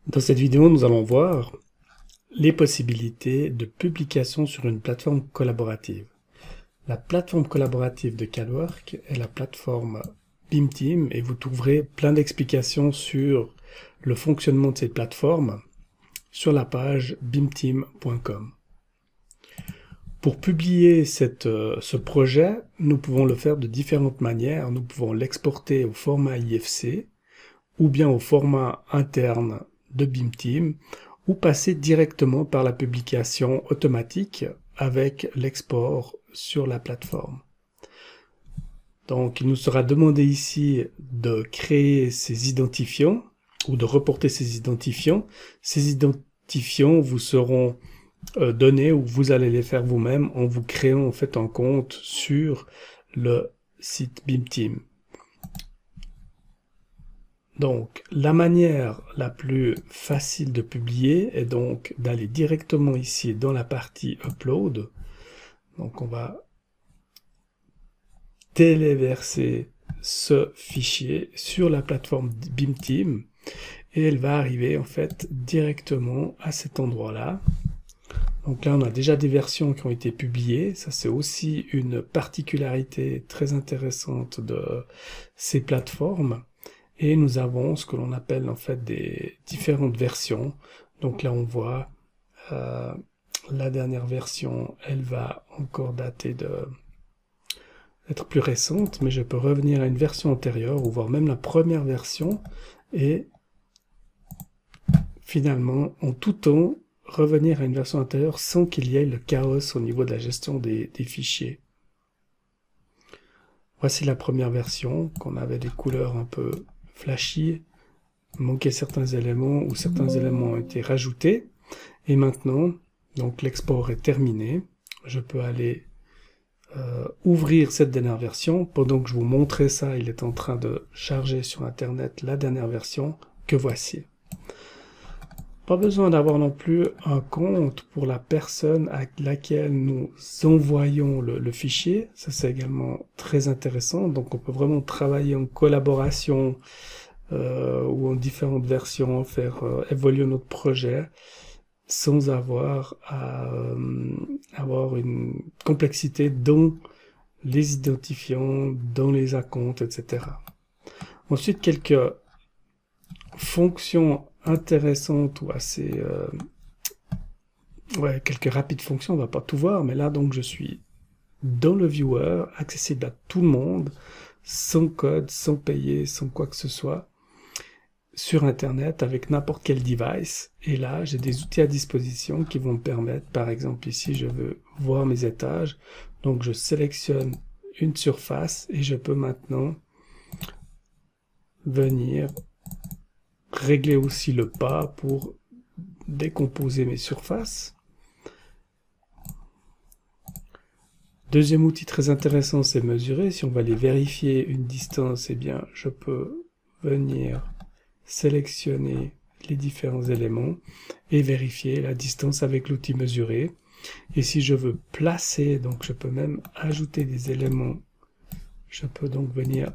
Dans cette vidéo, nous allons voir les possibilités de publication sur une plateforme collaborative. La plateforme collaborative de CADWORK est la plateforme BIMteam et vous trouverez plein d'explications sur le fonctionnement de cette plateforme sur la page bimteam.com. Pour publier ce projet, nous pouvons le faire de différentes manières. Nous pouvons l'exporter au format IFC ou bien au format interne de BIMteam ou passer directement par la publication automatique avec l'export sur la plateforme. Donc il nous sera demandé ici de créer ces identifiants ou de reporter ces identifiants. Ces identifiants vous seront donnés ou vous allez les faire vous-même en vous créant en fait un compte sur le site BIMteam. Donc, la manière la plus facile de publier est donc d'aller directement ici dans la partie Upload. Donc, on va téléverser ce fichier sur la plateforme BIMteam et elle va arriver en fait directement à cet endroit-là. Donc là, on a déjà des versions qui ont été publiées. Ça, c'est aussi une particularité très intéressante de ces plateformes. Et nous avons ce que l'on appelle en fait des différentes versions. Donc là on voit la dernière version, elle va encore dater d'être plus récente, mais je peux revenir à une version antérieure ou voir même la première version et finalement en tout temps revenir à une version antérieure sans qu'il y ait le chaos au niveau de la gestion des fichiers. Voici la première version, qu'on avait des couleurs un peu flashy, manquait certains éléments ou certains éléments ont été rajoutés. Et maintenant, donc l'export est terminé. Je peux aller ouvrir cette dernière version. Pendant que je vous montrais ça, il est en train de charger sur Internet la dernière version que voici. Pas besoin d'avoir non plus un compte pour la personne à laquelle nous envoyons le fichier. Ça, c'est également très intéressant. Donc, on peut vraiment travailler en collaboration ou en différentes versions, faire évoluer notre projet sans avoir à avoir une complexité dans les identifiants, dans les acomptes, etc. Ensuite, quelques fonctions intéressantes ou assez quelques rapides fonctions, on va pas tout voir, mais là donc je suis dans le viewer, accessible à tout le monde, sans code, sans payer, sans quoi que ce soit, sur internet avec n'importe quel device. Et là j'ai des outils à disposition qui vont me permettre, par exemple ici je veux voir mes étages, donc je sélectionne une surface et je peux maintenant venir régler aussi le pas pour décomposer mes surfaces. Deuxième outil très intéressant, c'est mesurer. Si on va aller vérifier une distance, eh bien, je peux venir sélectionner les différents éléments et vérifier la distance avec l'outil mesurer. Et si je veux placer, donc je peux même ajouter des éléments. Je peux donc venir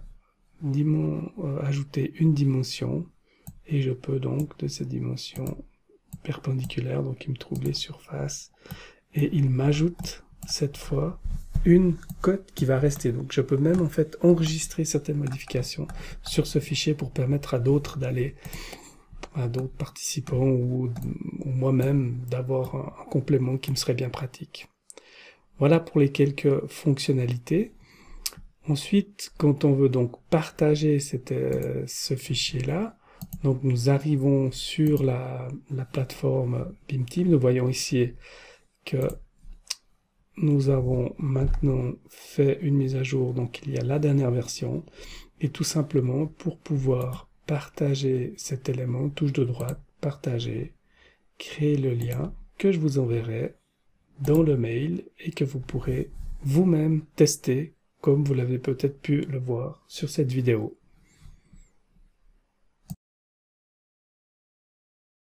ajouter une dimension. Et je peux donc, de cette dimension perpendiculaire, donc il me trouve les surfaces, et il m'ajoute cette fois une cote qui va rester. Donc je peux même en fait enregistrer certaines modifications sur ce fichier pour permettre à d'autres d'aller, à d'autres participants ou moi-même d'avoir un complément qui me serait bien pratique. Voilà pour les quelques fonctionnalités. Ensuite, quand on veut donc partager ce fichier-là, donc nous arrivons sur la plateforme BIMteam. Nous voyons ici que nous avons maintenant fait une mise à jour, donc il y a la dernière version. Et tout simplement, pour pouvoir partager cet élément, touche de droite, partager, créer le lien que je vous enverrai dans le mail et que vous pourrez vous-même tester comme vous l'avez peut-être pu le voir sur cette vidéo.